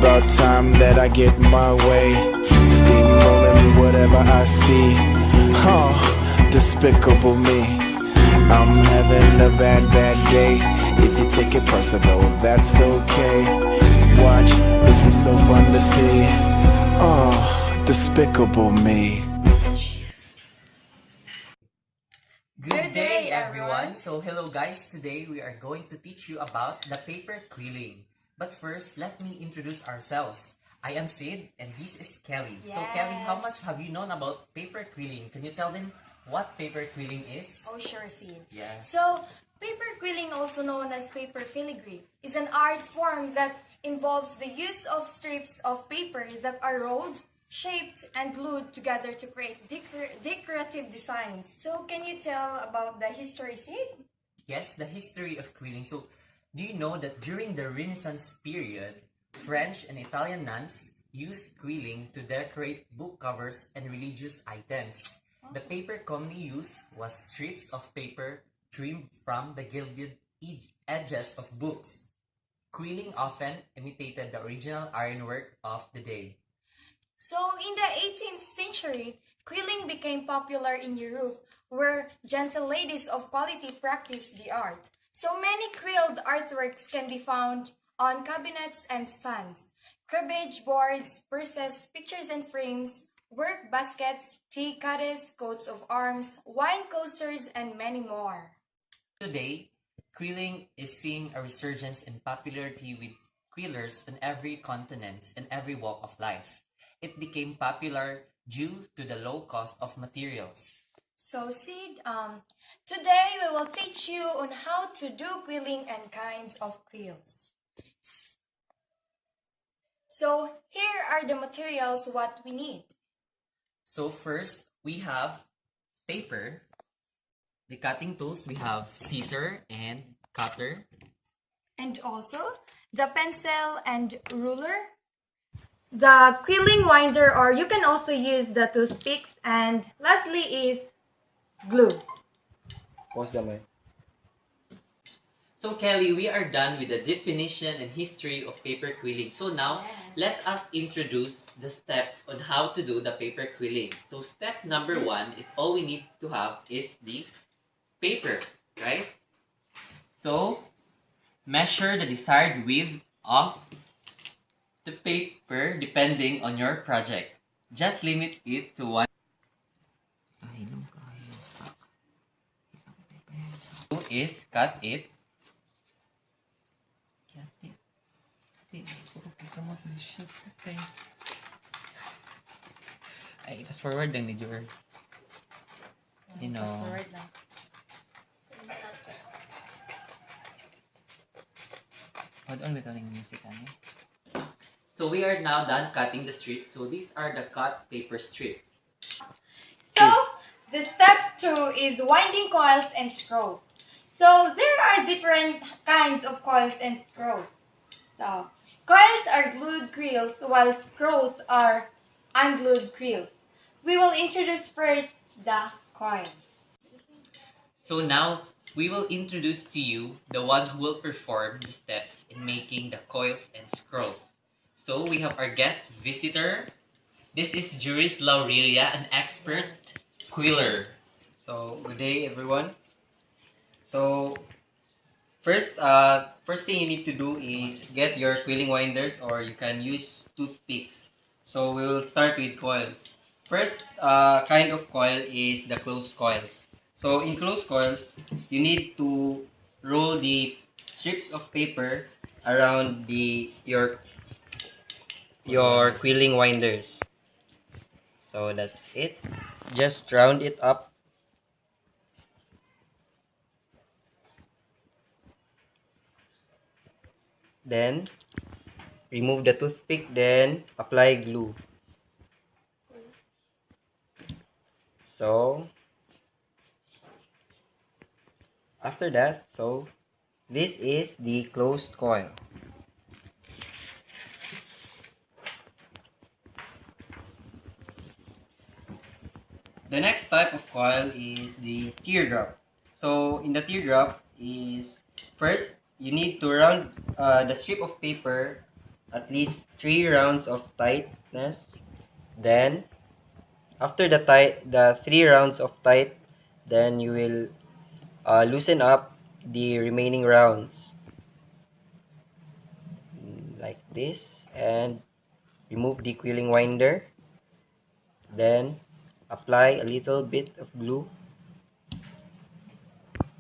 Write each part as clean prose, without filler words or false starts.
about time that I get my way. Steamrolling whatever I see. Oh, despicable me. I'm having a bad day. If you take it personal, that's okay. Watch, this is so fun to see. Oh, despicable me. Good day, everyone! So, hello guys. Today we are going to teach you about the paper quilling. But first, let me introduce ourselves. I am Sid and this is Kelly. Yes. So, Kelly, how much have you known about paper quilling? Can you tell them what paper quilling is? Oh, sure, Sid. Yeah. So, paper quilling, also known as paper filigree, is an art form that involves the use of strips of paper that are rolled, shaped, and glued together to create decorative designs. So, can you tell about the history, Sid? Yes, the history of quilling. So, do you know that during the Renaissance period, French and Italian nuns used quilling to decorate book covers and religious items? The paper commonly used was strips of paper trimmed from the gilded edges of books. Quilling often imitated the original ironwork of the day. So, in the 18th century, quilling became popular in Europe, where gentle ladies of quality practiced the art. So many quilled artworks can be found on cabinets and stands, cribbage boards, purses, pictures and frames, work baskets, tea caddies, coats of arms, wine coasters, and many more. Today, quilling is seeing a resurgence in popularity with quillers on every continent and every walk of life. It became popular due to the low cost of materials. So, Sid, today we will teach you on how to do quilling and kinds of quills. So, here are the materials what we need. So first, we have paper. The cutting tools, we have scissor and cutter. And also, the pencil and ruler. The quilling winder, or you can also use the toothpicks. And lastly is glue. Pause gamay. So Kelly, we are done with the definition and history of paper quilling. So now, let us introduce the steps on how to do the paper quilling. So step number 1 is all we need to have is the paper, right? So, measure the desired width of the paper depending on your project. Just limit it to 1. Is cut it. Ay, fast forward lang ni Jor. You know. Fast forward lang. Hold on with the music, So we are now done cutting the strips. So these are the cut paper strips. So, the step 2 is winding coils and scrolls. So, there are different kinds of coils and scrolls. So, coils are glued quills while scrolls are unglued quills. We will introduce first the coils. So now we will introduce to you the one who will perform the steps in making the coils and scrolls. So we have our guest visitor. This is Juris Laurelia, an expert quiller. So, good day everyone. So, first thing you need to do is get your quilling winders, or you can use toothpicks. So, we will start with coils. First kind of coil is the closed coils. So, in closed coils, you need to roll the strips of paper around your quilling winders. So, that's it. Just round it up. Then remove the toothpick, then apply glue. So after that, so this is the closed coil. The next type of coil is the teardrop. So in the teardrop is, first you need to round the strip of paper at least 3 rounds of tightness. Then after the 3 rounds of tight, then you will loosen up the remaining rounds like this, and remove the quilling winder. Then apply a little bit of glue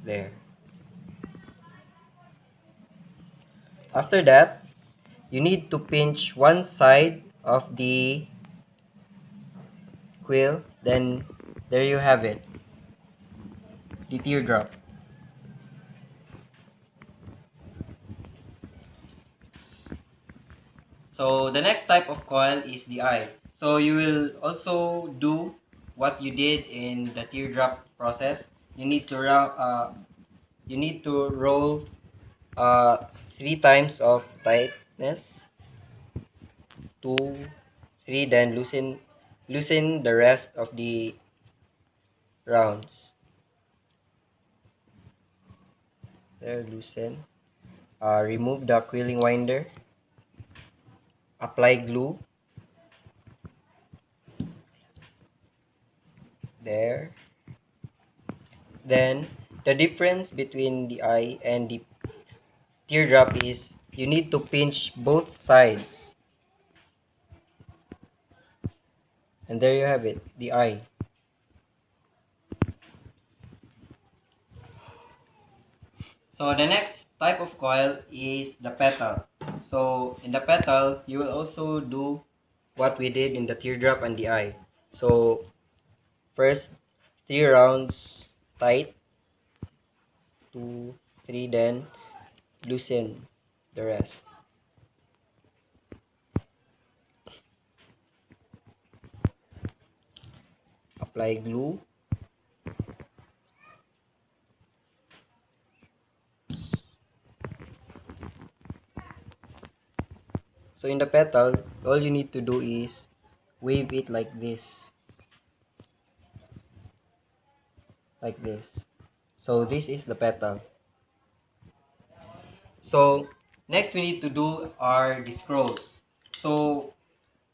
there. After that, you need to pinch one side of the quill. Then there you have it, the teardrop. So the next type of coil is the eye. So you will also do what you did in the teardrop process. You need to roll 3 times of tightness, 2, 3, then loosen the rest of the rounds. There, loosen. Remove the quilling winder. Apply glue. There. Then the difference between the eye and the teardrop is you need to pinch both sides. And there you have it, the eye. So the next type of coil is the petal. So in the petal, you will also do what we did in the teardrop and the eye. So first 3 rounds tight, 2, 3, then loosen the rest. Apply glue. So in the petal, all you need to do is wave it like this. Like this. So this is the petal. So next we need to do are the scrolls. So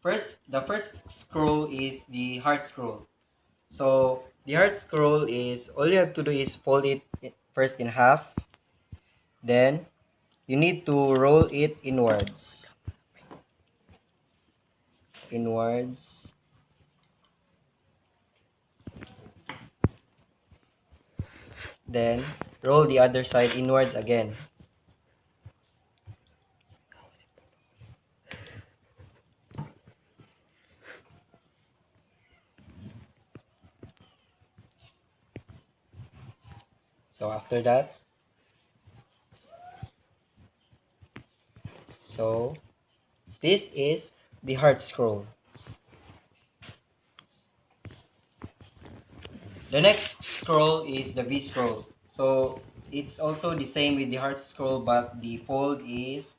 the first scroll is the heart scroll. So the heart scroll is, all you have to do is fold it first in half. Then you need to roll it inwards. Then roll the other side inwards again. So after that, so this is the heart scroll. The next scroll is the V scroll. So it's also the same with the heart scroll, but the fold is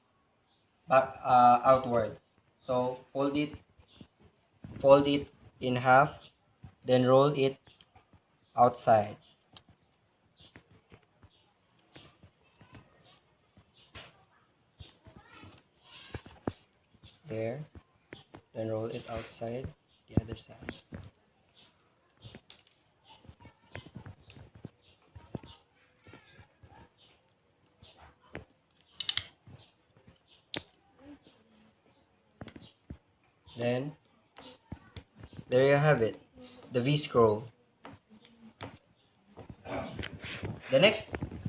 back outwards. So fold it in half, then roll it outside. There, then roll it outside the other side. Then there you have it, the V scroll. The next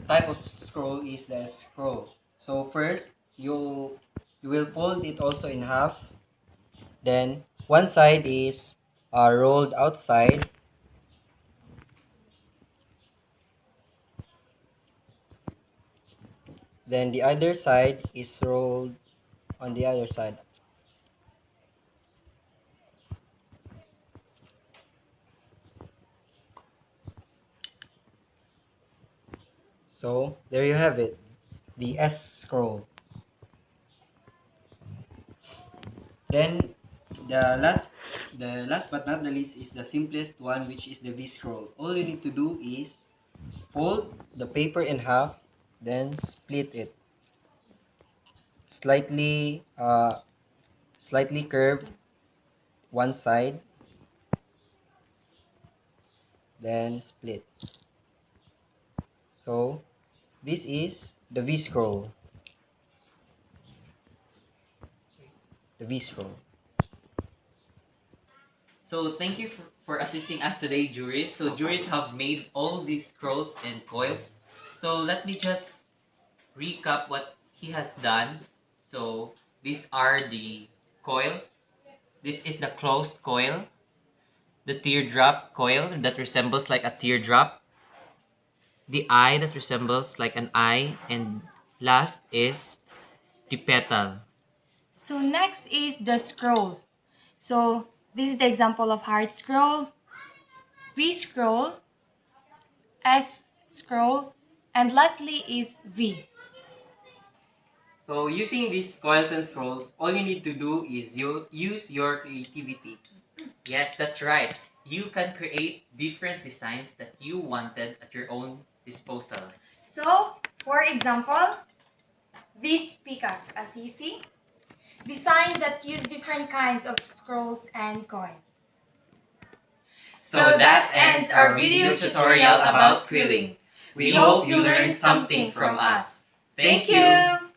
type of scroll is the scroll. So first you will fold it also in half. Then one side is rolled outside. Then the other side is rolled on the other side. So there you have it, the S scroll. Then the last but not the least is the simplest one, which is the V scroll. All you need to do is fold the paper in half, then split slightly slightly curved one side, then split. So this is the V scroll. The V scroll. So thank you for assisting us today, juries. So juries have made all these scrolls and coils. So let me just recap what he has done. So these are the coils. This is the closed coil, the teardrop coil that resembles like a teardrop, the eye that resembles like an eye, and last is the petal. So next is the scrolls. So this is the example of heart scroll, V scroll, S scroll, and lastly is V. So using these coils and scrolls, all you need to do is use your creativity. Yes, that's right. You can create different designs that you wanted at your own disposal. So, for example, this peacock, as you see, design that use different kinds of scrolls and coins. So that ends our video tutorial about quilling. We hope you learned something from us. Thank you!